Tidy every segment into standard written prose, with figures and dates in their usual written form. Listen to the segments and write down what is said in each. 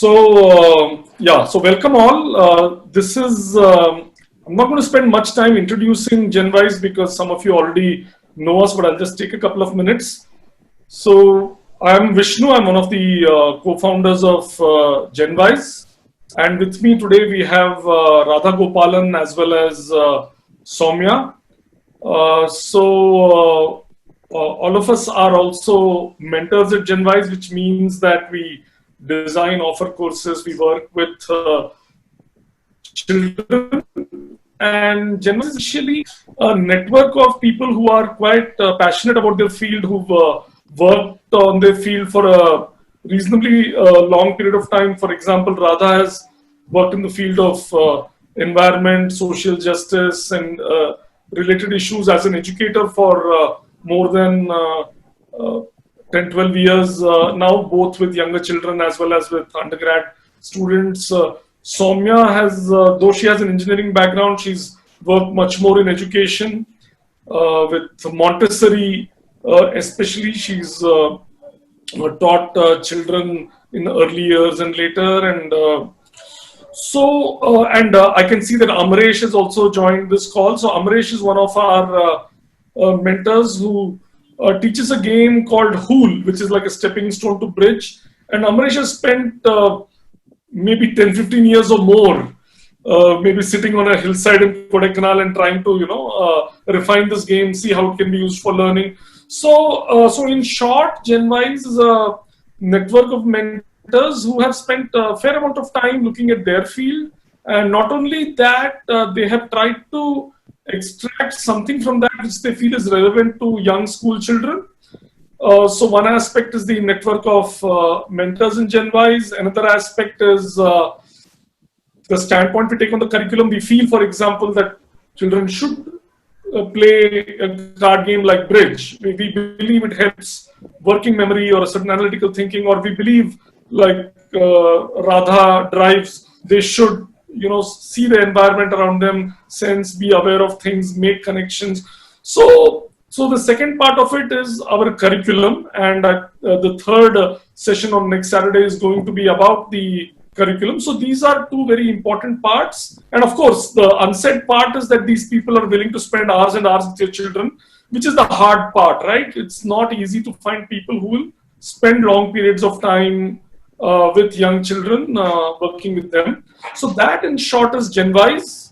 So welcome all. This is, I'm not going to spend much time introducing GenWise because some of you already know us, but I'll just take a couple of minutes. So, I'm Vishnu, I'm one of the co-founders of GenWise. And with me today we have Radha Gopalan as well as Soumya. All of us are also mentors at GenWise, which means that we design, offer courses, we work with children, and GenWise is actually a network of people who are quite passionate about their field, who've worked on their field for a reasonably long period of time. For example, Radha has worked in the field of environment, social justice, and related issues as an educator for more than 10, 12 years now, both with younger children as well as with undergrad students. Soumya has, though she has an engineering background, she's worked much more in education with Montessori, especially. She's taught children in the early years and later, and I can see that Amresh has also joined this call. So Amresh is one of our mentors who teaches a game called Hool, which is like a stepping stone to bridge. And Amresh has spent maybe 10, 15 years or more, maybe sitting on a hillside in Kodaikanal and trying to, refine this game, see how it can be used for learning. So in short, GenWise is a network of mentors who have spent a fair amount of time looking at their field. And not only that, they have tried to extract something from that which they feel is relevant to young school children. So one aspect is the network of mentors in GenWise. Another aspect is the standpoint we take on the curriculum. We feel, for example, that children should play a card game like bridge. We believe it helps working memory or a certain analytical thinking, or we believe, like Radha drives, they should see the environment around them, sense, be aware of things, make connections. So the second part of it is our curriculum, and the third session on next Saturday is going to be about the curriculum. So these are two very important parts. And of course, the unsaid part is that these people are willing to spend hours and hours with their children, which is the hard part, right? It's not easy to find people who will spend long periods of time with young children, working with them. So that in short is GenWise.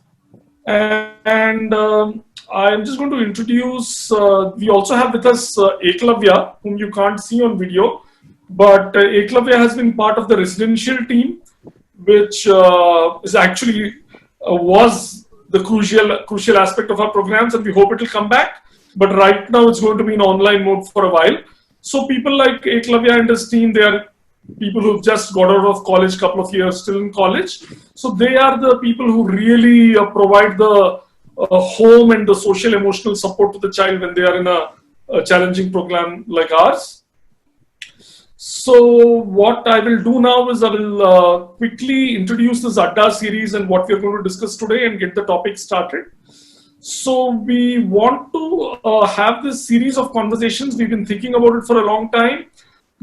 And I'm just going to introduce, we also have with us Eklavya, whom you can't see on video, but Eklavya has been part of the residential team, which is actually was the crucial aspect of our programs, and we hope it will come back. But right now it's going to be in online mode for a while. So people like Eklavya and his team, they are people who've just got out of college, couple of years still in college. So they are the people who really provide the home and the social emotional support to the child when they are in a challenging program like ours. So what I will do now is I will quickly introduce this Adda series and what we're going to discuss today and get the topic started. So we want to have this series of conversations. We've been thinking about it for a long time.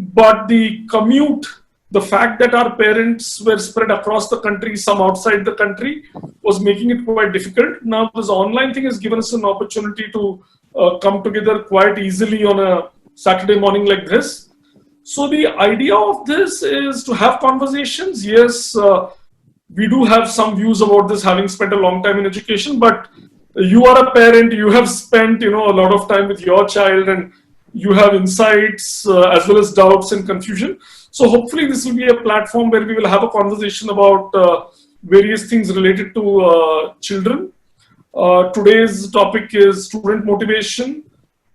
But the commute, the fact that our parents were spread across the country, some outside the country, was making it quite difficult. Now, this online thing has given us an opportunity to come together quite easily on a Saturday morning like this. So the idea of this is to have conversations. Yes, we do have some views about this, having spent a long time in education, but you are a parent, you have spent a lot of time with your child, and you have insights as well as doubts and confusion. So hopefully this will be a platform where we will have a conversation about various things related to children. Today's topic is student motivation.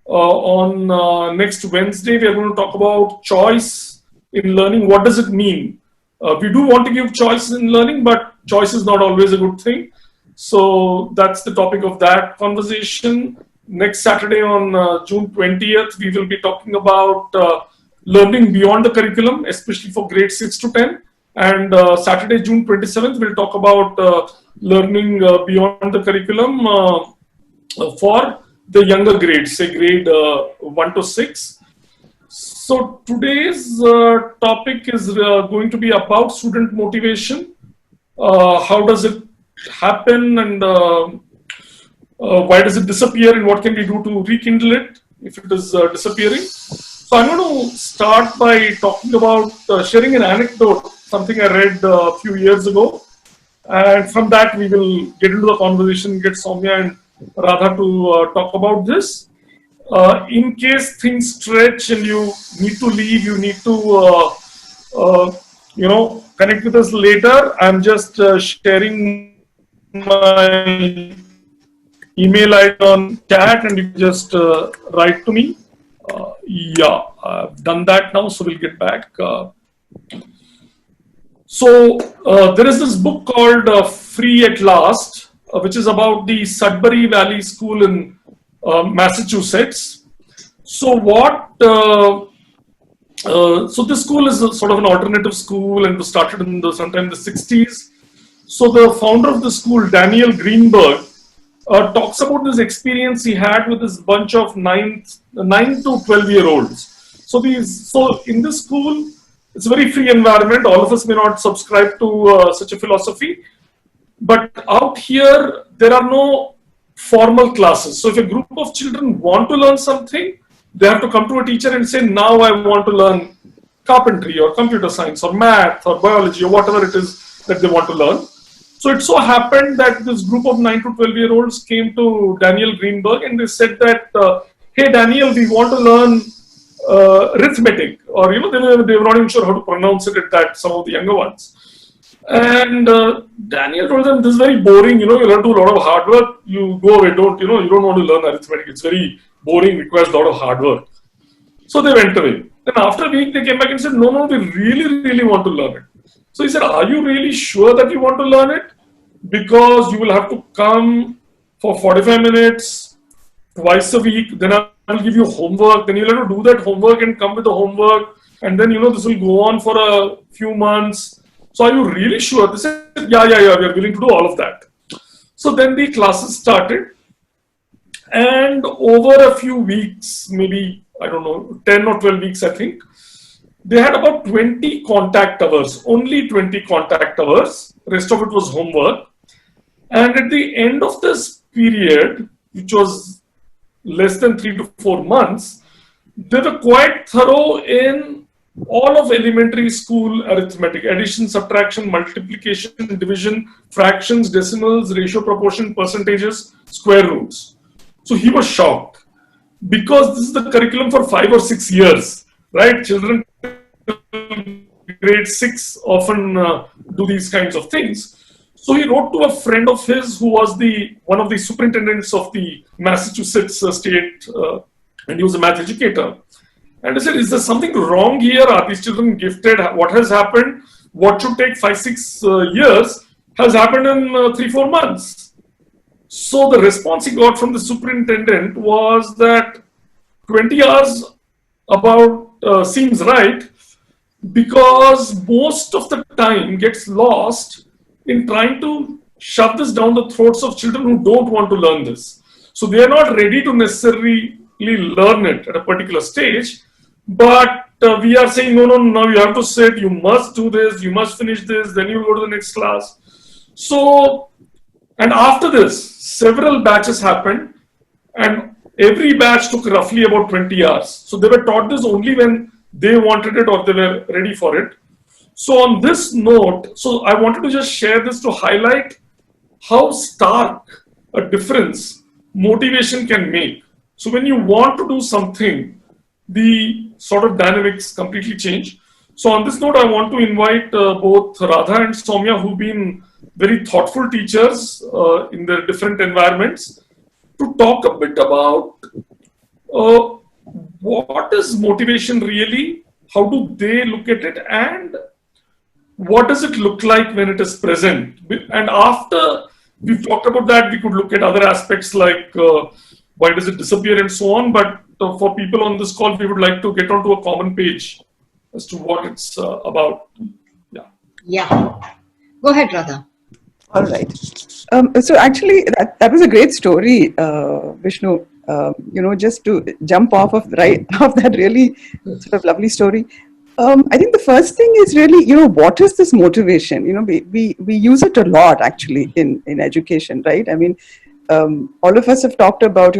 On next Wednesday, we are going to talk about choice in learning. What does it mean? We do want to give choice in learning, but choice is not always a good thing. So that's the topic of that conversation. Next Saturday on June 20th, we will be talking about learning beyond the curriculum, especially for grade 6 to 10. And Saturday, June 27th, we'll talk about learning beyond the curriculum for the younger grades, say grade 1 to 6. So today's topic is going to be about student motivation. How does it happen, and why does it disappear, and what can we do to rekindle it if it is disappearing? So I'm going to start by talking about sharing an anecdote, something I read a few years ago. And from that, we will get into the conversation, get Soumya and Radha to talk about this. In case things stretch and you need to leave, you need to, connect with us later. I'm just sharing my email ID on chat, and you can just write to me. Yeah, I've done that now, so we'll get back. There is this book called Free at Last, which is about the Sudbury Valley School in Massachusetts. So this school is a sort of an alternative school, and was started in sometime in the 60s. So the founder of the school, Daniel Greenberg, talks about this experience he had with this bunch of 9 to 12-year-olds. So in this school, it's a very free environment. All of us may not subscribe to such a philosophy, but out here there are no formal classes. So if a group of children want to learn something, they have to come to a teacher and say, now I want to learn carpentry or computer science or math or biology or whatever it is that they want to learn. So it so happened that this group of 9 to 12-year-olds came to Daniel Greenberg and they said that, hey Daniel, we want to learn arithmetic, or they were not even sure how to pronounce it at that, some of the younger ones. And Daniel told them, this is very boring, you'll have to do a lot of hard work, you go away, you don't want to learn arithmetic, it's very boring, requires a lot of hard work. So they went away. Then after a week they came back and said, no, we really want to learn it. So he said, are you really sure that you want to learn it? Because you will have to come for 45 minutes twice a week, then I'll give you homework, then you'll have to do that homework and come with the homework, and then this will go on for a few months. So are you really sure? They said, yeah, we are willing to do all of that. So then the classes started, and over a few weeks, maybe, 10 or 12 weeks, I think, they had about 20 contact hours, only 20 contact hours. Rest of it was homework. And at the end of this period, which was less than 3 to 4 months, they were quite thorough in all of elementary school arithmetic: addition, subtraction, multiplication, division, fractions, decimals, ratio, proportion, percentages, square roots. So he was shocked, because this is the curriculum for 5 or 6 years, right? Children grade 6 often do these kinds of things. So he wrote to a friend of his who was one of the superintendents of the Massachusetts state, and he was a math educator. And he said, is there something wrong here? Are these children gifted? What has happened? What should take 5-6 years has happened in 3-4 months. So the response he got from the superintendent was that 20 hours about seems right, because most of the time gets lost in trying to shove this down the throats of children who don't want to learn this. So they are not ready to necessarily learn it at a particular stage, but we are saying, no, you have to sit, you must do this, you must finish this, then you go to the next class. So, and after this, several batches happened, and every batch took roughly about 20 hours. So they were taught this only when they wanted it or they were ready for it. So on this note, so I wanted to just share this to highlight how stark a difference motivation can make. So when you want to do something, the sort of dynamics completely change. So on this note, I want to invite both Radha and Soumya, who've been very thoughtful teachers in their different environments, to talk a bit about what is motivation really, how do they look at it, and what does it look like when it is present. And after we've talked about that, we could look at other aspects like why does it disappear and so on. But for people on this call, we would like to get onto a common page as to what it's about. Yeah. Go ahead, Radha. All right. So actually, that was a great story, Vishnu. just to jump off of off that really sort of lovely story. I think the first thing is really, what is this motivation? We use it a lot actually in education, right? I mean, all of us have talked about,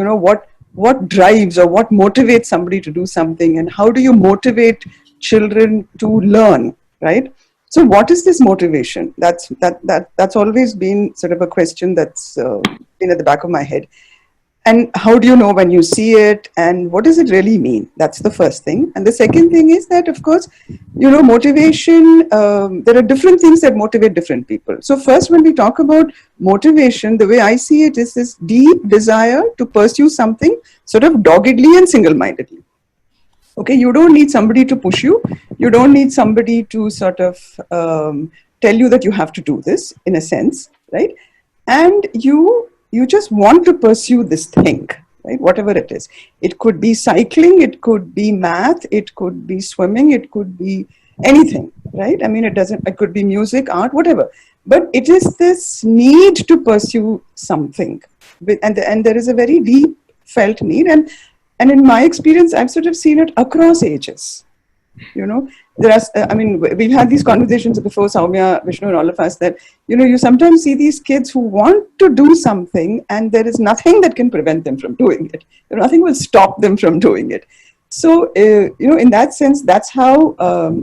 what drives or what motivates somebody to do something, and how do you motivate children to learn, right? So, what is this motivation? That's always been sort of a question that's been at the back of my head. And how do you know when you see it, and what does it really mean? That's the first thing. And the second thing is that, of course, motivation, there are different things that motivate different people. So first, when we talk about motivation, the way I see it is this deep desire to pursue something sort of doggedly and single-mindedly. Okay, you don't need somebody to push you. You don't need somebody to sort of tell you that you have to do this, in a sense, right? And you just want to pursue this thing, right? Whatever it is. It could be cycling, it could be math, it could be swimming, it could be anything, right? I mean, it could be music, art, whatever. But it is this need to pursue something. And there is a very deep felt need. And in my experience, I've sort of seen it across ages. We've had these conversations before, Soumya, Vishnu, and all of us, that, you sometimes see these kids who want to do something and there is nothing that can prevent them from doing it. Nothing will stop them from doing it. So, in that sense, that's how,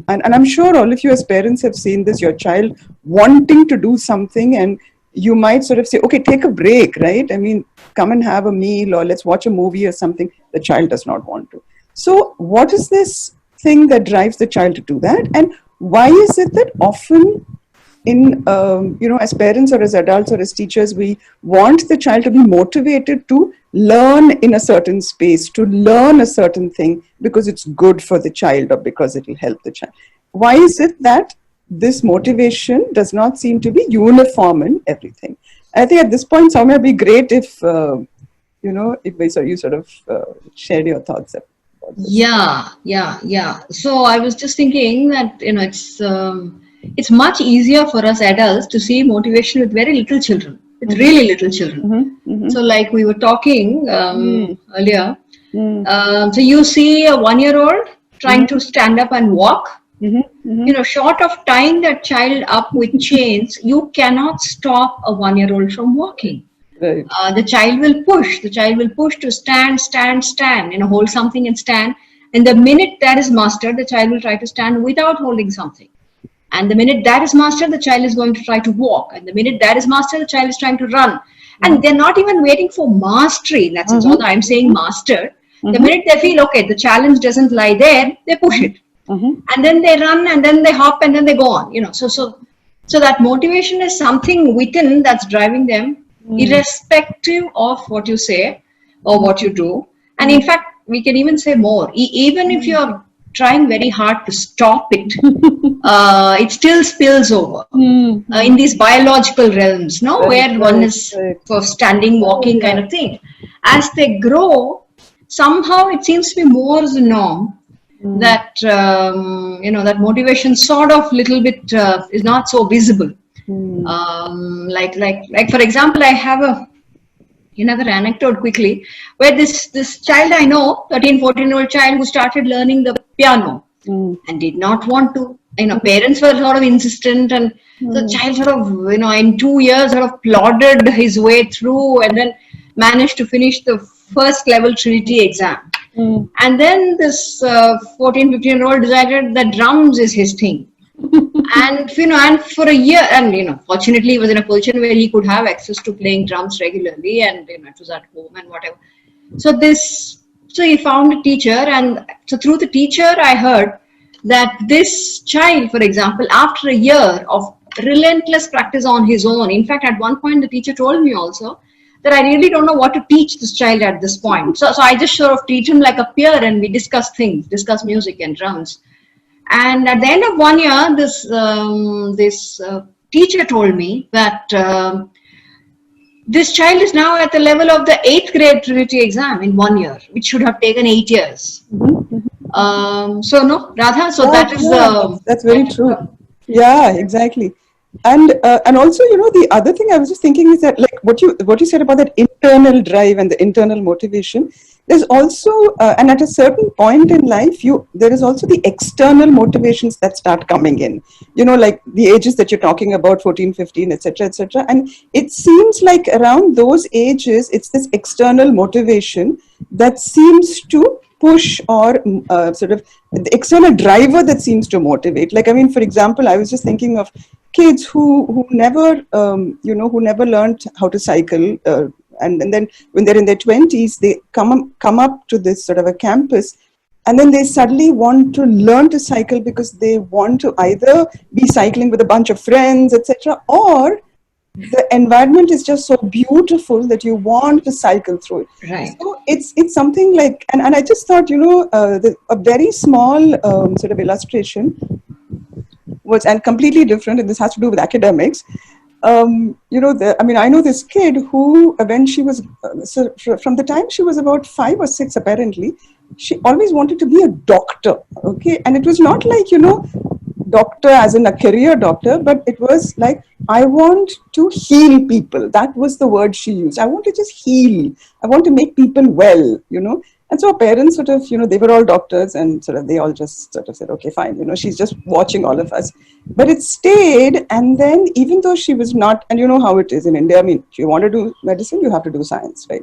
and I'm sure all of you as parents have seen this, your child wanting to do something, and you might sort of say, okay, take a break, right? I mean, come and have a meal, or let's watch a movie or something. The child does not want to. So what is this thing that drives the child to do that? And why is it that often as parents or as adults or as teachers, we want the child to be motivated to learn in a certain space, to learn a certain thing because it's good for the child or because it will help the child? Why is it that this motivation does not seem to be uniform in everything? I think at this point, Soumya, it'd be great if, you sort of shared your thoughts about this. Yeah. So I was just thinking that, it's much easier for us adults to see motivation with very little children, with really little children. So like we were talking earlier, so you see a 1-year-old trying to stand up and walk. Short of tying that child up with chains, you cannot stop a 1-year-old from walking. Right. The child will push. The child will push to stand, hold something and stand. And the minute that is mastered, the child will try to stand without holding something. And the minute that is mastered, the child is going to try to walk. And the minute that is mastered, the child is trying to run. And they're not even waiting for mastery. In that sense, although I'm saying mastered, the minute they feel, okay, the challenge doesn't lie there, they push it. And then they run, and then they hop, and then they go on. So that motivation is something within that's driving them, irrespective of what you say or what you do. And in fact, we can even say more. Even if you're trying very hard to stop it, it still spills over in these biological realms, where one is for standing, walking kind of thing. As they grow, somehow it seems to be more the norm. That that motivation sort of little bit is not so visible. Like for example, I have another anecdote quickly, where this child I know, 13-14-year-old child, who started learning the piano and did not want to. Parents were sort of insistent, and the child sort of in 2 years sort of plodded his way through, and then managed to finish the first level Trinity exam. And then this 14-15-year-old decided that drums is his thing. And for a year, and fortunately he was in a position where he could have access to playing drums regularly, and it was at home and whatever. So he found a teacher, and so through the teacher I heard that this child, for example, after a year of relentless practice on his own, in fact at one point the teacher told me also that I really don't know what to teach this child at this point. So I just sort of treat him like a peer, and we discuss music and drums. And at the end of 1 year, this teacher told me that this child is now at the level of the 8th grade Trinity exam in 1 year, which should have taken 8 years. So no, Radha, so that is... that's very true. Yeah, exactly. And also, the other thing I was just thinking is that, like what you said about that internal drive and the internal motivation, there's also and at a certain point in life, there is also the external motivations that start coming in, like the ages that you're talking about, 14, 15, etc., etc. And it seems like around those ages, it's this external motivation that seems to push, or sort of the external driver that seems to motivate. Like, I mean, for example, I was just thinking of kids who never who never learned how to cycle, and then when they're in their 20s, they come up to this sort of a campus, and then they suddenly want to learn to cycle because they want to either be cycling with a bunch of friends, etc., or the environment is just so beautiful that you want to cycle through it. Right. So it's something like, and I just thought, a very small sort of illustration was, and completely different, and this has to do with academics. I know this kid who, when she was, from the time she was about 5 or 6, apparently, she always wanted to be a doctor. Okay. And it was not like, doctor as in a career doctor, but it was like, I want to heal people. That was the word she used. I want to just heal. I want to make people well, And so our parents sort of, they were all doctors, and sort of they all just sort of said, okay, fine, she's just watching all of us. But it stayed. And then, even though she was not, and you know how it is in India, I mean, if you want to do medicine, you have to do science, right?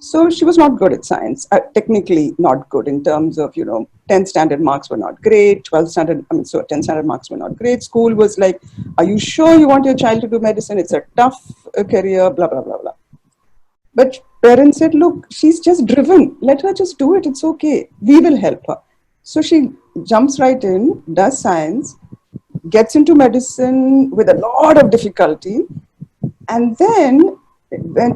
So she was not good at science, technically not good in terms of, 10th standard marks were not great, 10th standard marks were not great. School was like, are you sure you want your child to do medicine? It's a tough career, blah, blah, blah, blah. But parents said, look, she's just driven. Let her just do it. It's okay. We will help her. So she jumps right in, does science, gets into medicine with a lot of difficulty. And then,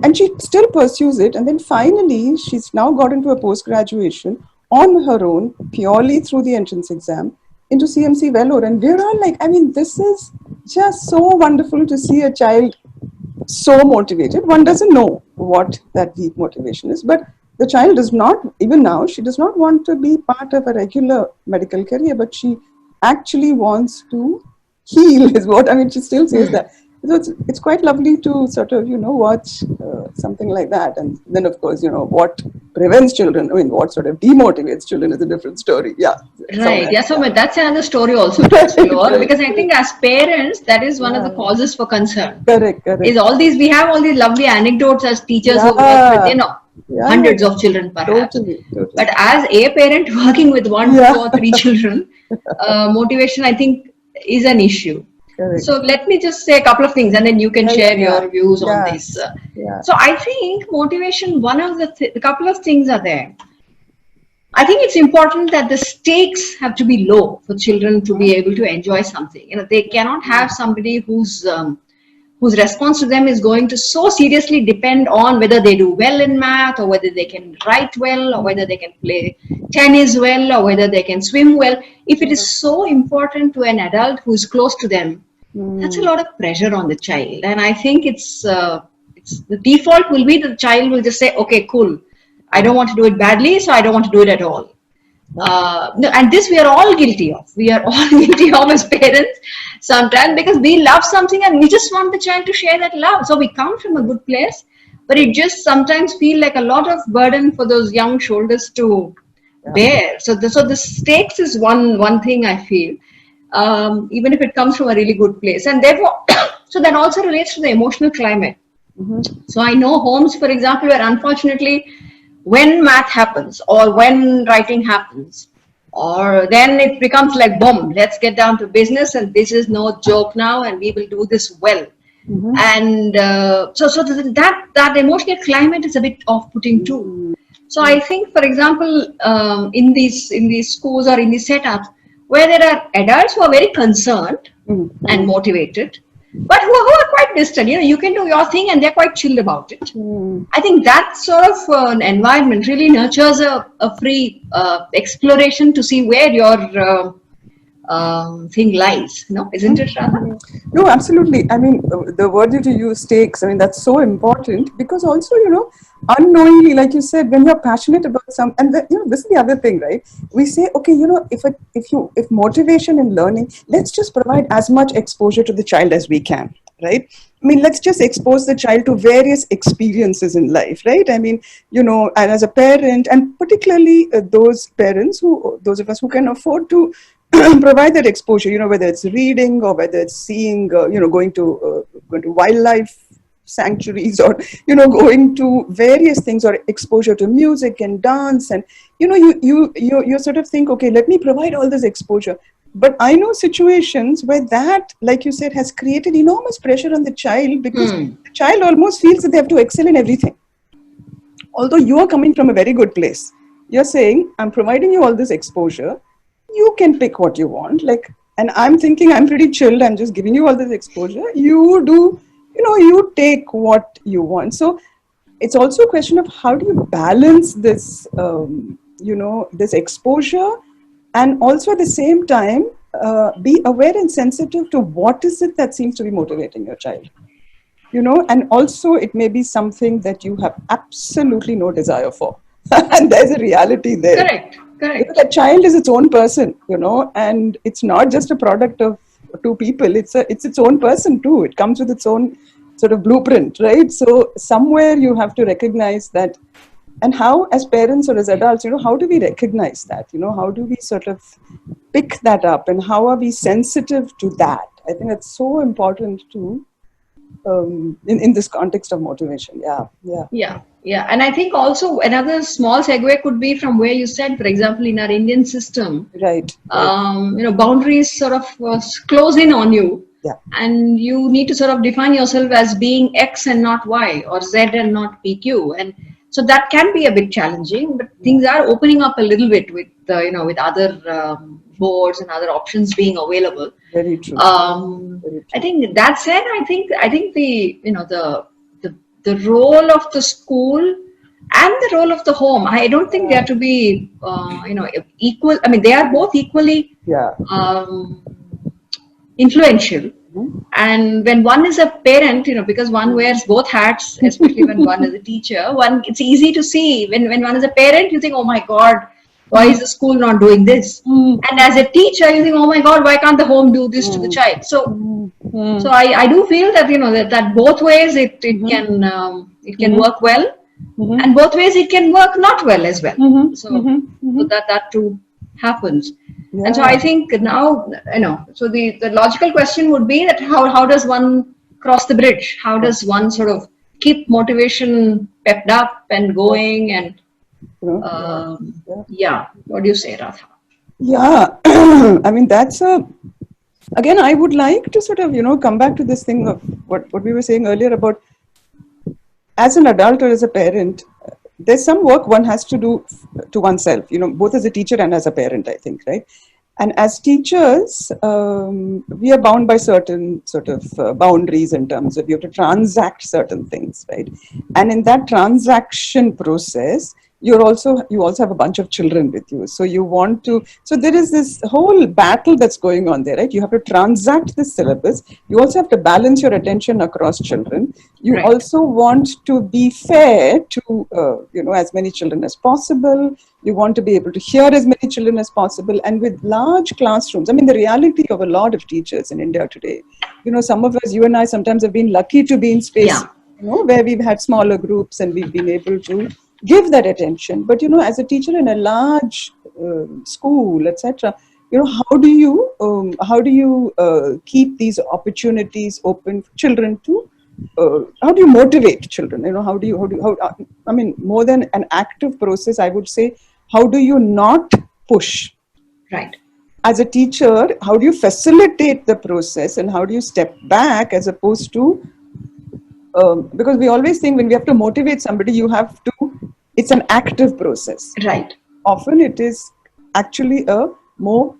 and she still pursues it. And then finally, she's now got into a post-graduation on her own, purely through the entrance exam, into CMC Vellore. And we're all like, I mean, this is just so wonderful to see a child so motivated. One doesn't know what that deep motivation is, but the child does not, even now, she does not want to be part of a regular medical career, but she actually wants to heal, is what, I mean, she still says that. So it's quite lovely to sort of, watch something like that. And then, of course, what prevents children, I mean, what sort of demotivates children is a different story. Yeah. Right. Yeah. So that's another story also to explore, because I think as parents, that is one of the causes for concern. Correct. Is all these, we have all these lovely anecdotes as teachers who work with, hundreds of children perhaps. Totally. But as a parent working with 1, 2 or 3 children, motivation, I think, is an issue. Correct. So let me just say a couple of things, and then you can share your views on this. So I think motivation, one of the couple of things are there. I think it's important that the stakes have to be low for children to be able to enjoy something. They cannot have somebody whose response to them is going to so seriously depend on whether they do well in math, or whether they can write well, or whether they can play tennis well, or whether they can swim well. If it is so important to an adult who is close to them, that's a lot of pressure on the child. And I think it's the default will be the child will just say, okay, cool, I don't want to do it badly, so I don't want to do it at all. And this we are all guilty of. We are all guilty of as parents sometimes, because we love something and we just want the child to share that love. So we come from a good place, but it just sometimes feel like a lot of burden for those young shoulders to bear. So the stakes is one thing I feel, even if it comes from a really good place. And therefore, so that also relates to the emotional climate. So I know homes, for example, where unfortunately, when math happens or when writing happens, or then it becomes like, boom, let's get down to business, and this is no joke now, and we will do this well. And so that emotional climate is a bit off-putting too. So I think, for example, in these schools or in these setups where there are adults who are very concerned and motivated, but who are quite distant, you can do your thing and they're quite chilled about it. I think that sort of an environment really nurtures a free exploration to see where your thing lies. No, isn't it, Radha? No, absolutely. I mean, the word that you use, stakes, I mean, that's so important because also, unknowingly, like you said, when you're passionate about some, and this is the other thing, right? We say, okay, if motivation in learning, let's just provide as much exposure to the child as we can, right? I mean, let's just expose the child to various experiences in life, right? I mean, and as a parent, and particularly those of us who can afford to provide that exposure, whether it's reading or whether it's seeing, going to wildlife sanctuaries or, going to various things, or exposure to music and dance. And, you sort of think, okay, let me provide all this exposure. But I know situations where that, like you said, has created enormous pressure on the child because the child almost feels that they have to excel in everything. Although you are coming from a very good place, you're saying, I'm providing you all this exposure. You can pick what you want. And I'm thinking I'm pretty chilled. I'm just giving you all this exposure. You do, you take what you want. So it's also a question of how do you balance this, this exposure, and also at the same time, be aware and sensitive to what is it that seems to be motivating your child. And also it may be something that you have absolutely no desire for. And there's a reality there. Correct. Because a child is its own person, and it's not just a product of two people. It's its own person too. It comes with its own sort of blueprint, right? So somewhere you have to recognize that. And how, as parents or as adults, how do we recognize that? How do we sort of pick that up, and how are we sensitive to that? I think that's so important to in this context of motivation. Yeah. And I think also another small segue could be from where you said, for example, in our Indian system, right. Boundaries sort of close in on you. Yeah. And you need to sort of define yourself as being X and not Y, or Z and not PQ. And so that can be a bit challenging, but things are opening up a little bit with, with other boards and other options being available. Very true. Very true. I think that said, I think the role of the school and the role of the home, I don't think they are to be equal. I mean, they are both equally influential. And when one is a parent, because one wears both hats, especially when one is a teacher, it's easy to see when one is a parent, you think, oh my God, why is the school not doing this? And as a teacher, you think, oh my God, why can't the home do this to the child? So I do feel that that both ways it can work well, and both ways it can work not well as well. So that too happens. Yeah. And so I think now, so the logical question would be that how does one cross the bridge? How does one sort of keep motivation pepped up and going? And what do you say, Radha? Yeah, I mean, again, I would like to sort of, come back to this thing of what we were saying earlier about as an adult or as a parent, there's some work one has to do to oneself, both as a teacher and as a parent, I think, right? And as teachers, we are bound by certain sort of boundaries in terms of you have to transact certain things, right? And in that transaction process, you also have a bunch of children with you. So so there is this whole battle that's going on there, right? You have to transact this syllabus. You also have to balance your attention across children. You also want to be fair to, as many children as possible. You want to be able to hear as many children as possible. And with large classrooms, I mean, the reality of a lot of teachers in India today, some of us, you and I sometimes have been lucky to be in space, where we've had smaller groups and we've been able to give that attention. But as a teacher in a large school, etc., how do you keep these opportunities open for children to how do you motivate children? I mean, more than an active process, I would say, how do you not push? Right. As a teacher, how do you facilitate the process, and how do you step back as opposed to because we always think when we have to motivate somebody, it's an active process. Right. Often it is actually a more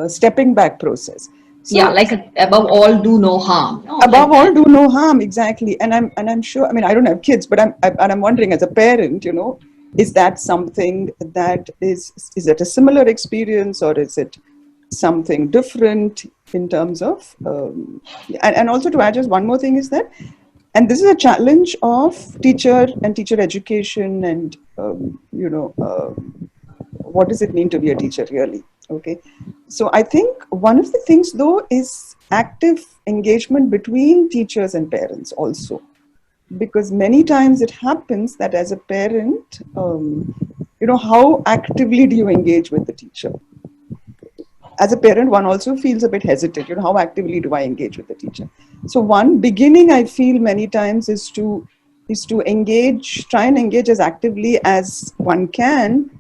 stepping back process. So, like above all, do no harm. Above all, do no harm, exactly. And I'm sure. I mean, I don't have kids, but I'm wondering, as a parent, is that something that is it a similar experience, or is it something different in terms of, and also to add just one more thing is that, and this is a challenge of teacher and teacher education and, what does it mean to be a teacher really? Okay. So I think one of the things though is active engagement between teachers and parents also. Because many times it happens that as a parent, how actively do you engage with the teacher? As a parent, one also feels a bit hesitant, how actively do I engage with the teacher? So one beginning I feel many times is to try and engage as actively as one can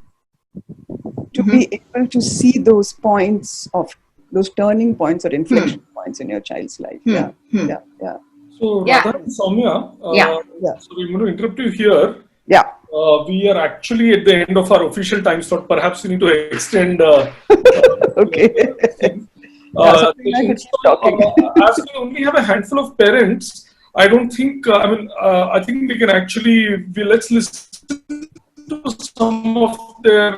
to be able to see those points of those turning points or inflection points in your child's life. Yeah. So Yeah. Radha and Soumya, Yeah. so we're going to interrupt you here. Yeah. We are actually at the end of our official time slot. Perhaps we need to extend. Okay. Something I could keep talking. As we only have a handful of parents, I don't think. I think we can actually. Let's listen to some of their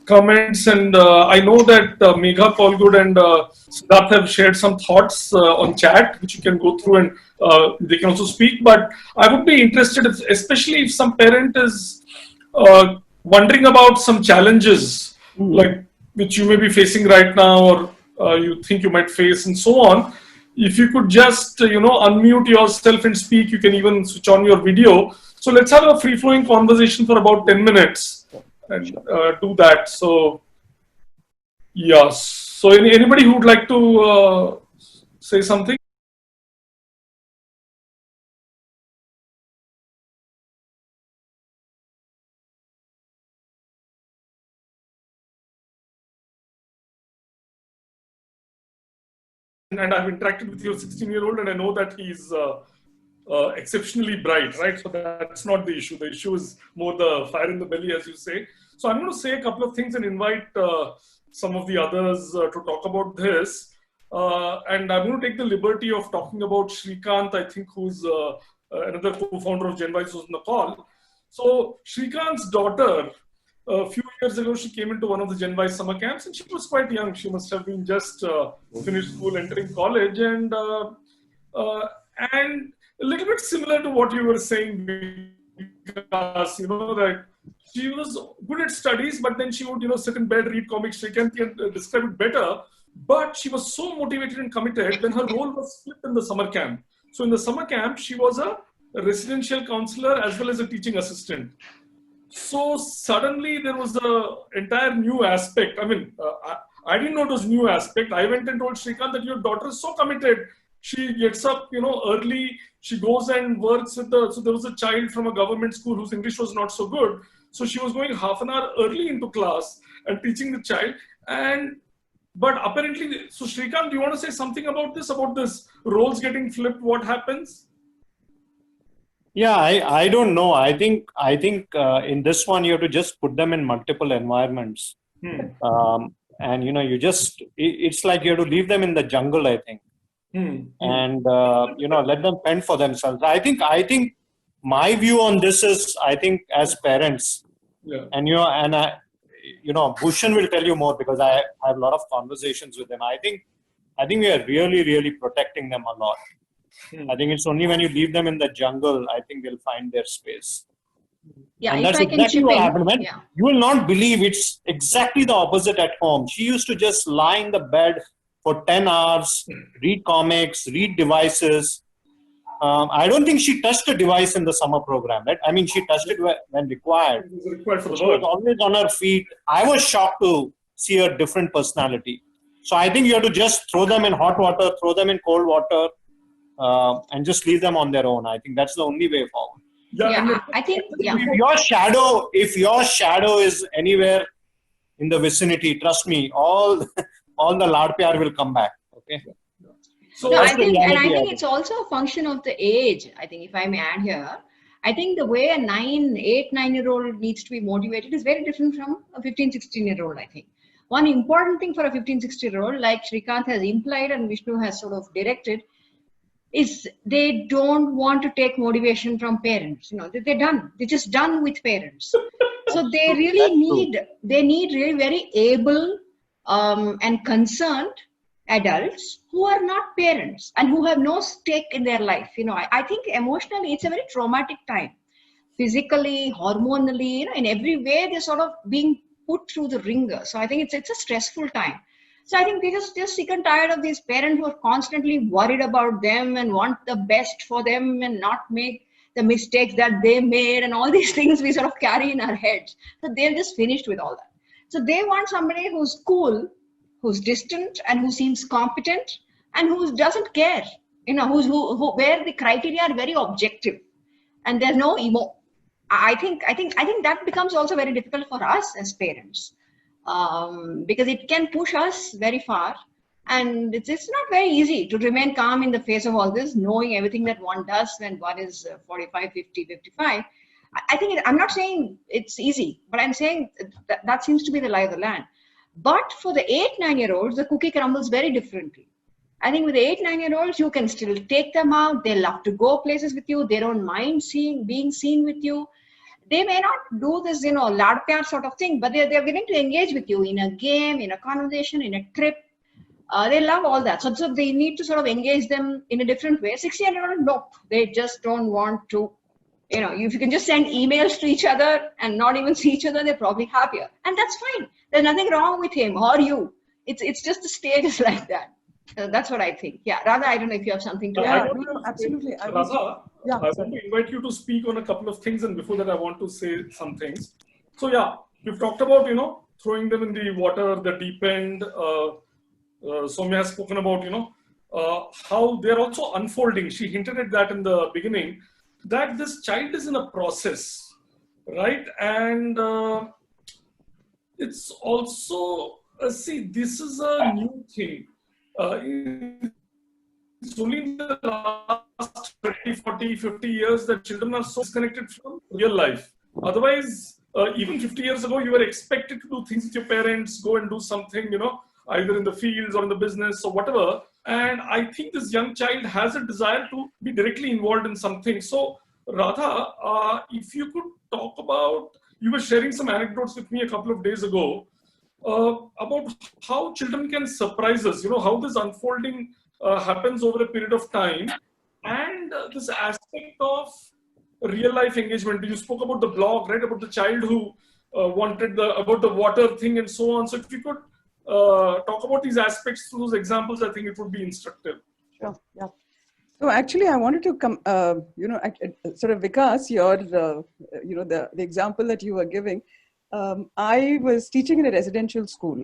comments, and I know that Megha Polgood and Siddharth have shared some thoughts on chat, which you can go through and they can also speak. But I would be interested, especially if some parent is wondering about some challenges, like which you may be facing right now, or you think you might face, and so on. If you could just unmute yourself and speak, you can even switch on your video. So let's have a free-flowing conversation for about 10 minutes and do that. So, yes. So, anybody who would like to say something? And I've interacted with your 16-year-old, and I know that he's exceptionally bright, right? So that's not the issue. The issue is more the fire in the belly, as you say. So I'm going to say a couple of things and invite some of the others to talk about this. And I'm going to take the liberty of talking about Shrikant, I think, who's another co-founder of GenWise, who's on the call. So Shrikant's daughter, a few years ago, she came into one of the GenWise summer camps, and she was quite young. She must have been just finished school, entering college, and a little bit similar to what you were saying, because that she was good at studies, but then she would sit in bed, read comics. She can describe it better. But she was so motivated and committed when her role was flipped in the summer camp. So in the summer camp, she was a residential counselor as well as a teaching assistant. So suddenly there was an entire new aspect. I mean, I didn't know it was new aspect. I went and told Shrikant that your daughter is so committed. She gets up, early. She goes and works with so there was a child from a government school whose English was not so good. So she was going half an hour early into class and teaching the child. But apparently, so Shrikant, do you want to say something about this roles getting flipped? What happens? Yeah, I don't know. I think in this one you have to just put them in multiple environments, and it's like you have to leave them in the jungle. I think, and let them fend for themselves. I think my view on this is, I think as parents, and Bhushan will tell you more because I have a lot of conversations with him. I think we are really, really protecting them a lot. I think it's only when you leave them in the jungle, I think they'll find their space. Yeah, and that's exactly what happened. You will not believe, it's exactly the opposite at home. She used to just lie in the bed for 10 hours, read comics, read devices. I don't think she touched a device in the summer program, right? I mean, she touched it when required. She was always on her feet. I was shocked to see her different personality. So I think you have to just throw them in hot water, throw them in cold water, and just leave them on their own. I think that's the only way forward. I think If your shadow is anywhere in the vicinity, trust me, all the lad pyar will come back. Okay. So I think it's also a function of the age. I think, if I may add here, I think the way a 9-year-old needs to be motivated is very different from a 15-16-year-old. I think one important thing for a 15-16-year-old, like Shrikant has implied and Vishnu has sort of directed, is they don't want to take motivation from parents. They're just done with parents. So they really need really very able and concerned adults who are not parents and who have no stake in their life. I think emotionally it's a very traumatic time. Physically, hormonally, in every way they're sort of being put through the ringer. So I think it's a stressful time. So I think they're just sick and tired of these parents who are constantly worried about them and want the best for them and not make the mistakes that they made and all these things we sort of carry in our heads. So they're just finished with all that. So they want somebody who's cool, who's distant, and who seems competent, and who doesn't care. Who where the criteria are very objective, and there's no emo. I think that becomes also very difficult for us as parents, because it can push us very far, and it's not very easy to remain calm in the face of all this, knowing everything that one does when one is 45, 50, 55. I think I'm not saying it's easy, but I'm saying that seems to be the lie of the land. But for the 8, 9-year-olds, the cookie crumbles very differently. I think with 8, 9-year-olds, you can still take them out. They love to go places with you. They don't mind being seen with you. They may not do this, lad pyar sort of thing, but they're willing to engage with you in a game, in a conversation, in a trip. They love all that. So they need to sort of engage them in a different way. 6-year-olds, nope. They just don't want to. If you can just send emails to each other and not even see each other, they're probably happier. And that's fine. There's nothing wrong with him or you. It's just the stage is like that. That's what I think. Yeah, Radha, I don't know if you have something to add. No, absolutely. Radha, Yeah, I want to invite you to speak on a couple of things, and before that, I want to say some things. So yeah, we've talked about throwing them in the water, the deep end. Soumya has spoken about how they're also unfolding. She hinted at that in the beginning, that this child is in a process, right? And it's also see, this is a new thing. It's only in the last 30, 40, 50 years that children are so disconnected from real life. Otherwise, even 50 years ago, you were expected to do things with your parents, go and do something, either in the fields or in the business or whatever. And I think this young child has a desire to be directly involved in something. So, Radha, if you could talk about, you were sharing some anecdotes with me a couple of days ago about how children can surprise us, how this unfolding happens over a period of time, and this aspect of real life engagement. You spoke about the blog, right, about the child who wanted about the water thing and so on. So if you could talk about these aspects through those examples, I think it would be instructive. Sure, yeah. So actually, I wanted to come, sort of Vikas, your, the example that you were giving. I was teaching in a residential school.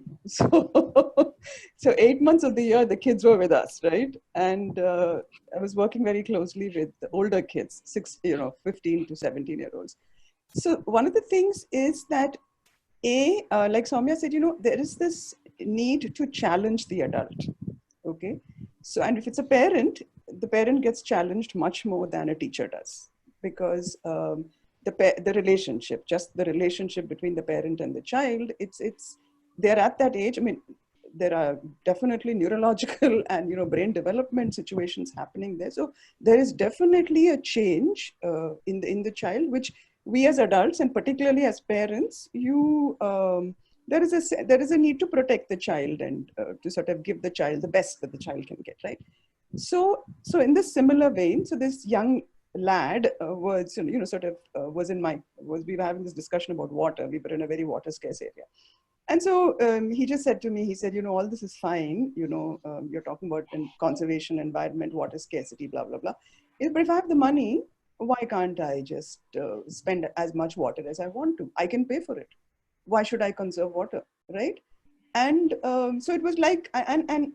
So 8 months of the year, the kids were with us, right? And I was working very closely with the older kids, 15 to 17-year-olds. So one of the things is that, like Soumya said, there is this need to challenge the adult, okay? So, and if it's a parent, the parent gets challenged much more than a teacher does, because the relationship, just the relationship between the parent and the child, they're at that age. I mean, there are definitely neurological and brain development situations happening there. So there is definitely a change in the child, which we as adults and particularly as parents, there is a need to protect the child and to sort of give the child the best that the child can get, right? So in this similar vein, so this young lad was, we were having this discussion about water. We were in a very water scarce area. And so he just said to me, he said, all this is fine. You're talking about conservation, environment, water scarcity, blah, blah, blah. But if I have the money, why can't I just spend as much water as I want to? I can pay for it. Why should I conserve water, right? And so it was like, and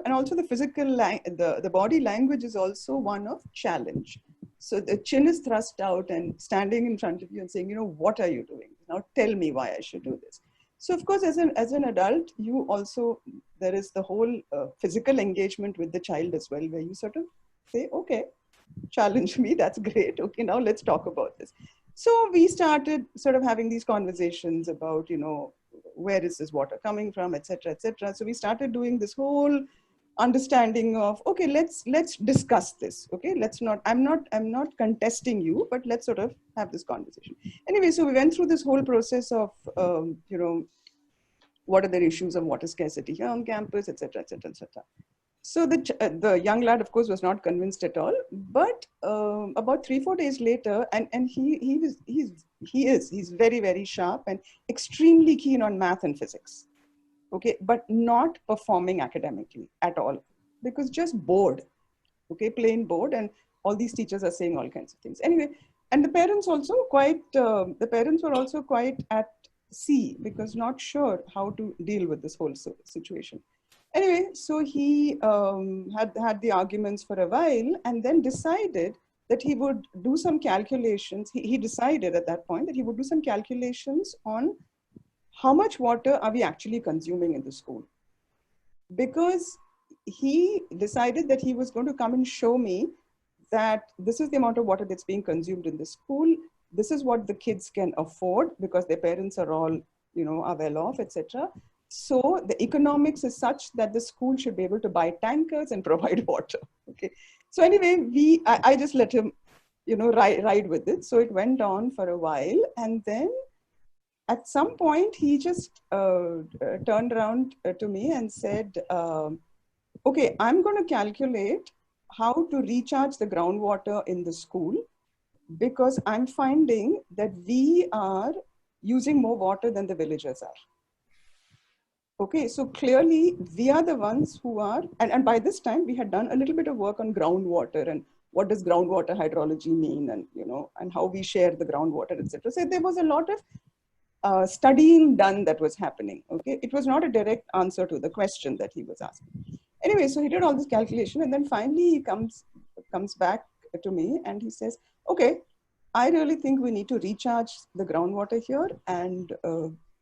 also the physical, the body language is also one of challenge. So the chin is thrust out and standing in front of you and saying, what are you doing? Now tell me why I should do this. So of course, as an adult, you also, there is the whole physical engagement with the child as well, where you sort of say, okay, challenge me, that's great. Okay, now let's talk about this. So we started sort of having these conversations about, where is this water coming from, etc., etc. So we started doing this whole understanding of, okay, let's discuss this. Okay, I'm not contesting you, but let's sort of have this conversation. Anyway, so we went through this whole process of, what are their issues of water scarcity here on campus, etc., etc., etc. So the young lad, of course, was not convinced at all. But about 3-4 days later, and he's very, very sharp and extremely keen on math and physics. Okay, but not performing academically at all, because just bored. Okay, plain bored, and all these teachers are saying all kinds of things. Anyway, and the parents were also quite at sea, because not sure how to deal with this whole situation. Anyway, so he had the arguments for a while, and then decided that he would do some calculations. He decided at that point that he would do some calculations on how much water are we actually consuming in the school. Because he decided that he was going to come and show me that this is the amount of water that's being consumed in the school. This is what the kids can afford, because their parents are all, are well off, etc. So the economics is such that the school should be able to buy tankers and provide water. Okay. So anyway, I just let him, ride with it. So it went on for a while, and then at some point he just turned around to me and said, okay, I'm going to calculate how to recharge the groundwater in the school, because I'm finding that we are using more water than the villagers are. Okay, so clearly we are the ones who are, and by this time we had done a little bit of work on groundwater and what does groundwater hydrology mean, and and how we share the groundwater, etc. So there was a lot of studying done that was happening. Okay, it was not a direct answer to the question that he was asking. Anyway, so he did all this calculation, and then finally he comes back to me and he says, okay, I really think we need to recharge the groundwater here, and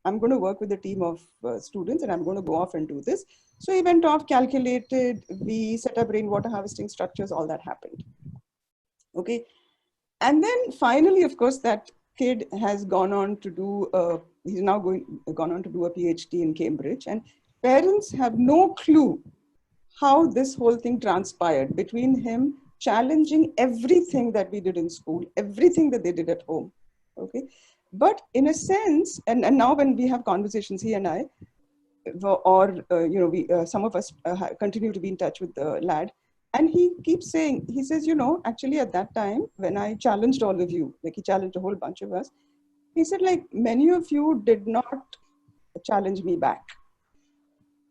I'm going to work with a team of students, and I'm going to go off and do this. So he went off, calculated, we set up rainwater harvesting structures, all that happened. Okay. And then finally, of course, that kid has gone on to do, he's now gone on to do a PhD in Cambridge, and parents have no clue how this whole thing transpired between him challenging everything that we did in school, everything that they did at home. Okay. But in a sense, and now when we have conversations, he and I, or, some of us continue to be in touch with the lad, and he keeps saying, he says, actually at that time, when I challenged all of you, like he challenged a whole bunch of us, he said, like, many of you did not challenge me back.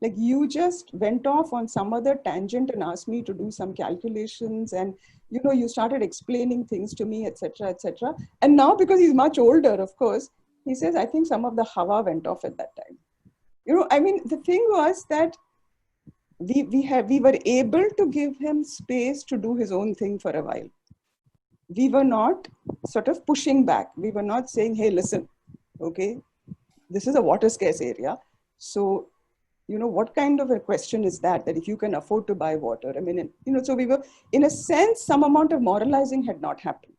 Like, you just went off on some other tangent and asked me to do some calculations, and you started explaining things to me, etc., etc. And now, because he's much older, of course, he says, I think some of the hawa went off at that time. I mean, the thing was that we were able to give him space to do his own thing for a while. We were not sort of pushing back. We were not saying, hey, listen, okay, this is a water scarce area. So, what kind of a question is that if you can afford to buy water? I mean, so we were, in a sense, some amount of moralizing had not happened.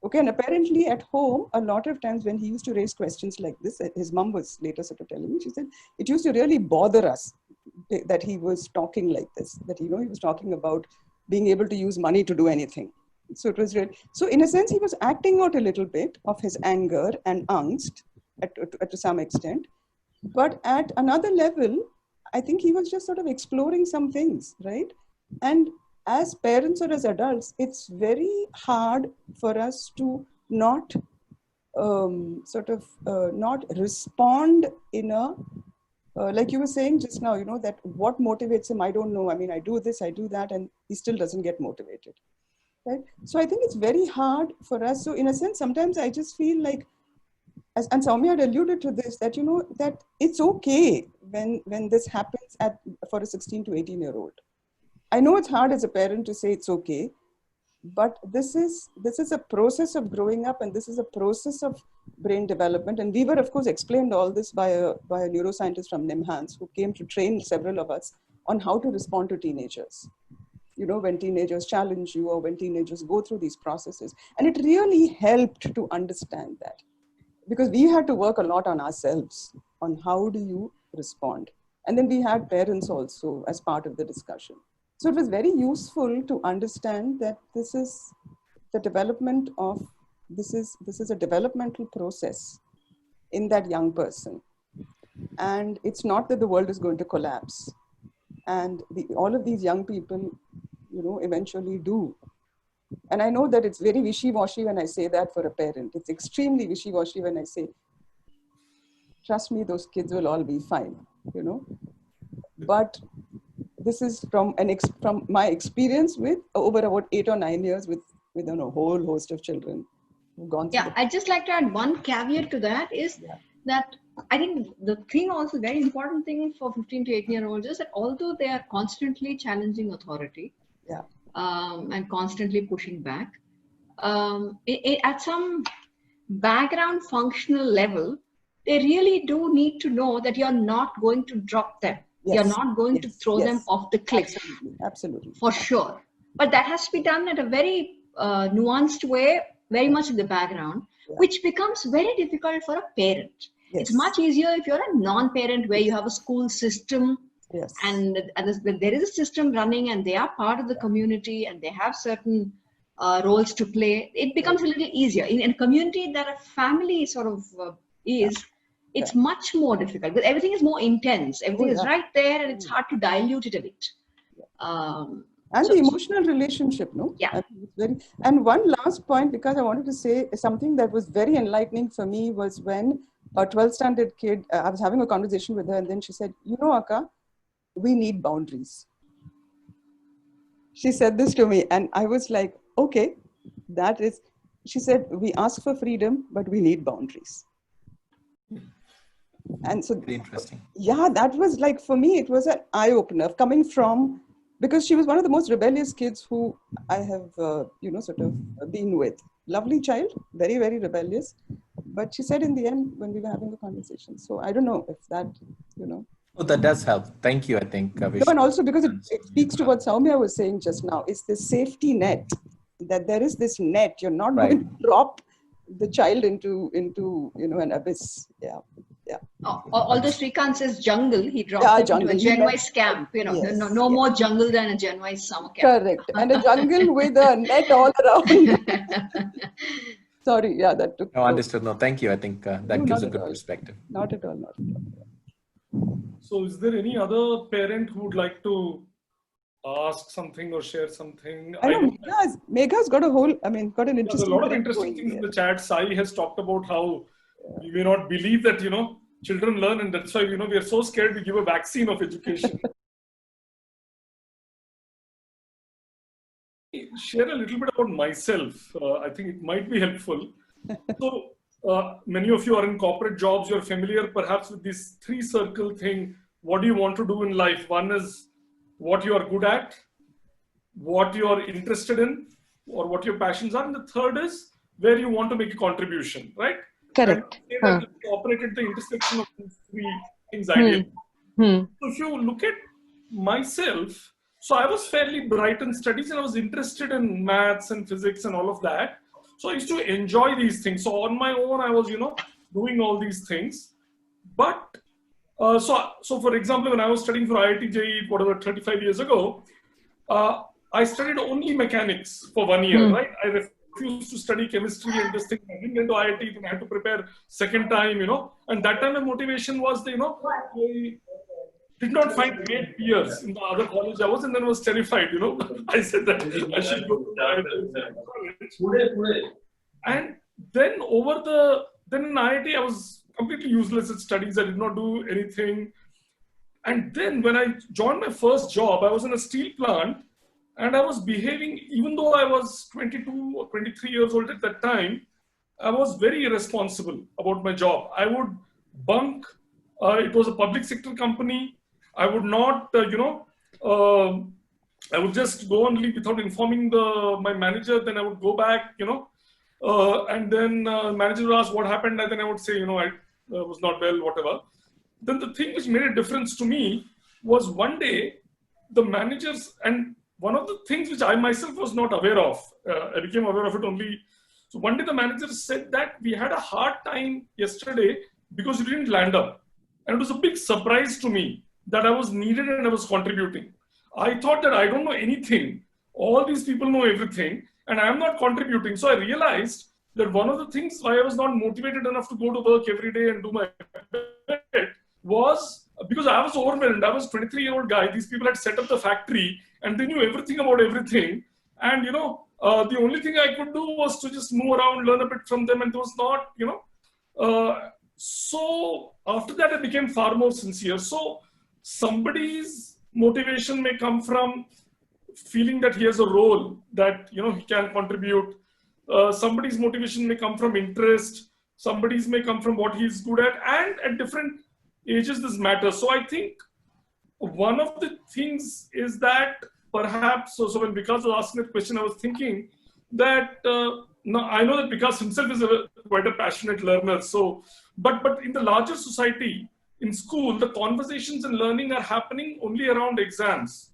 Okay, and apparently at home, a lot of times when he used to raise questions like this, his mom was later sort of telling me, she said, it used to really bother us that he was talking like this, that, he was talking about being able to use money to do anything. So it was really, so in a sense, he was acting out a little bit of his anger and angst to some extent. But at another level, I think he was just sort of exploring some things, right? And as parents or as adults, it's very hard for us to not not respond in a, like you were saying just now, that what motivates him, I don't know. I mean, I do this, I do that, and he still doesn't get motivated, right? So I think it's very hard for us. So in a sense, sometimes I just feel like, and Soumya had alluded to this, that, that it's okay when this happens for a 16 to 18-year-old. I know it's hard as a parent to say it's okay, but this is a process of growing up, and this is a process of brain development. And we were, of course, explained all this by a neuroscientist from NIMHANS, who came to train several of us on how to respond to teenagers. When teenagers challenge you, or when teenagers go through these processes. And it really helped to understand that, because we had to work a lot on ourselves, on how do you respond. And then we had parents also as part of the discussion. So it was very useful to understand that this is the development of, this is a developmental process in that young person. and it's not that the world is going to collapse. And all of these young people, eventually do. And I know that it's very wishy-washy when I say that for a parent. It's extremely wishy-washy when I say, trust me, those kids will all be fine, But this is from my experience with over about 8 or 9 years with a whole host of children who've gone through. Yeah, I'd just like to add one caveat to that is that I think the thing also, very important thing for 15 to 18-year-olds is that although they are constantly challenging authority and constantly pushing back, at some background functional level, they really do need to know that you're not going to drop them. Yes. You're not going to throw them off the cliff. Absolutely. For sure. But that has to be done in a very nuanced way, very much in the background, which becomes very difficult for a parent. Yes. It's much easier if you're a non-parent where you have a school system and there is a system running and they are part of the community and they have certain roles to play. It becomes a little easier. In a community that a family sort of it's much more difficult because everything is more intense. Everything is right there and it's hard to dilute it a bit. And the emotional relationship, no? Yeah. And one last point, because I wanted to say something that was very enlightening for me was when a 12th standard kid, I was having a conversation with her and then she said, Akka, we need boundaries. She said this to me and I was like, okay, she said, we ask for freedom, but we need boundaries. And so, very interesting. Yeah, that was like, for me, it was an eye-opener coming from, because she was one of the most rebellious kids who I have, sort of been with. Lovely child, very, very rebellious. But she said in the end, when we were having a conversation. So I don't know if that, Oh, that does help. Thank you, I think. No, and also because it speaks to what Soumya was saying just now. It's this safety net, that there is this net. You're not going to drop the child into an abyss. Yeah. Although Srikanth says jungle, he dropped into a GenWise camp. No more jungle than a GenWise summer camp. Correct. And a jungle with a net all around. Sorry, that took. No, understood. No, thank you. I think that gives a good perspective. Not at all. So, is there any other parent who would like to ask something or share something? I know Megha's got an interesting. There's a lot of interesting things in the chat. Sai has talked about how we may not believe that, children learn, and that's why, we are so scared we give a vaccine of education. Share a little bit about myself. I think it might be helpful. So, many of you are in corporate jobs. You're familiar perhaps with this 3-circle thing. What do you want to do in life? One is what you are good at, what you are interested in, or what your passions are. And the third is where you want to make a contribution, right? Correct. And you operate at the intersection of these 3 things ideally. So if you look at myself, so I was fairly bright in studies and I was interested in maths and physics and all of that. So I used to enjoy these things. So on my own, I was, doing all these things. But so for example, when I was studying for IIT JEE, 35 years ago, I studied only mechanics for 1 year, right? I refused to study chemistry and this thing. I didn't get into IIT, then I had to prepare second time, And that time the motivation was, I did not find great peers in the other college I was, and then was terrified, I said that I should go to college. And then then in IIT, I was completely useless at studies. I did not do anything. And then when I joined my first job, I was in a steel plant and I was behaving, even though I was 22 or 23 years old at that time, I was very irresponsible about my job. I would bunk. It was a public sector company. I would not, I would just go on leave without informing my manager. Then I would go back, and then manager would ask what happened. And then I would say, I was not well, whatever. Then the thing which made a difference to me was one day the managers, and one of the things which I myself was not aware of, I became aware of it only. So one day the manager said that we had a hard time yesterday because you didn't land up. And it was a big surprise to me that I was needed and I was contributing. I thought that I don't know anything. All these people know everything and I am not contributing. So I realized that one of the things why I was not motivated enough to go to work every day and do my best was because I was overwhelmed. I was a 23-year-old guy. These people had set up the factory and they knew everything about everything. And, the only thing I could do was to just move around, learn a bit from them. And it was not, so after that, I became far more sincere. So somebody's motivation may come from feeling that he has a role that, he can contribute. Somebody's motivation may come from interest. Somebody's may come from what he's good at. And at different ages, this matters. So I think one of the things is that perhaps, so when Vikas was asking that question, I was thinking that, now I know that Vikas himself is quite a passionate learner. So, but in the larger society, in school, the conversations and learning are happening only around exams.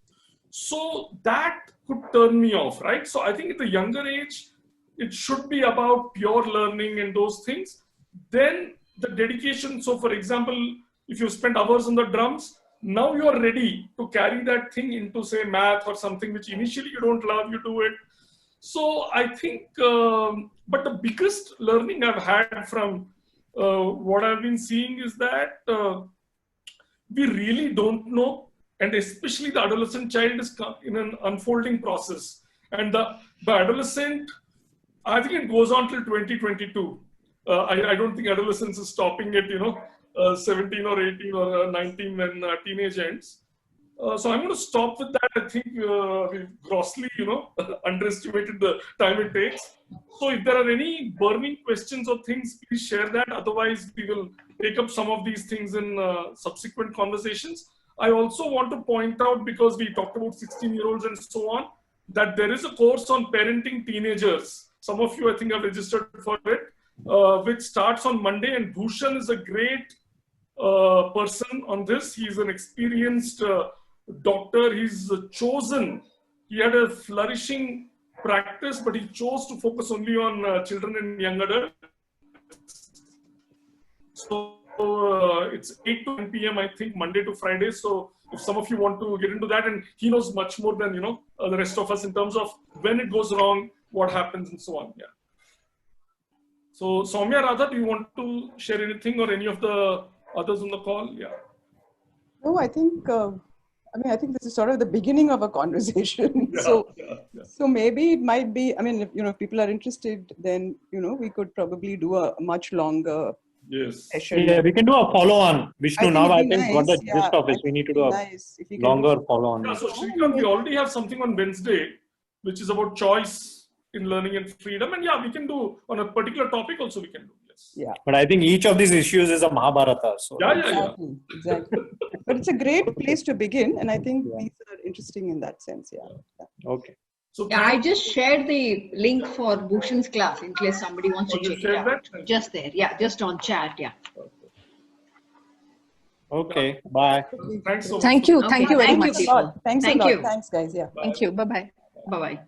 So that could turn me off, right? So I think at the younger age, it should be about pure learning and those things. Then the dedication. So for example, if you spend hours on the drums, now you are ready to carry that thing into, say, math or something which initially you don't love, you do it. So I think, but the biggest learning I've had from what I've been seeing is that we really don't know, and especially the adolescent child is in an unfolding process. And the adolescent, I think it goes on till 2022. I don't think adolescence is stopping at 17 or 18 or 19 when teenage ends. So I'm going to stop with that. I think we've grossly, underestimated the time it takes. So if there are any burning questions or things, please share that. Otherwise, we will take up some of these things in subsequent conversations. I also want to point out, because we talked about 16-year-olds and so on, that there is a course on parenting teenagers. Some of you, I think, have registered for it, which starts on Monday. And Bhushan is a great person on this. He's an experienced doctor. He's chosen. He had a flourishing practice, but he chose to focus only on children and young adults. So it's 8 to 10 p.m. I think, Monday to Friday. So if some of you want to get into that, and he knows much more than the rest of us in terms of when it goes wrong, what happens, and so on. Yeah. So Soumya, Radha, do you want to share anything, or any of the others on the call? Yeah. No, I think. I think this is sort of the beginning of a conversation. Yeah, so, yeah. so maybe it might be. I mean, if people are interested, then we could probably do a much longer session. Yeah, we can do a follow-on, Vishnu. Now I think got the Yeah, gist of it. We need to do a longer follow-on. Yeah, so Shrikant, we already have something on Wednesday, which is about choice in learning and freedom. And yeah, we can do on a particular topic also, we can do. Yes. Yeah. But I think each of these issues is a Mahabharata. So Exactly. But it's a great place to begin. And I think these are interesting in that sense. Yeah. Okay. So I just shared the link for Bhushan's class in case somebody wants to check it out. Just there. Yeah, just on chat. Yeah. Okay. Bye. Thanks so much. Thank you. Thank you very Thank much. you, people. Thanks Thank a lot. you. Thanks, guys. Yeah. Thank you. Bye-bye. Bye-bye.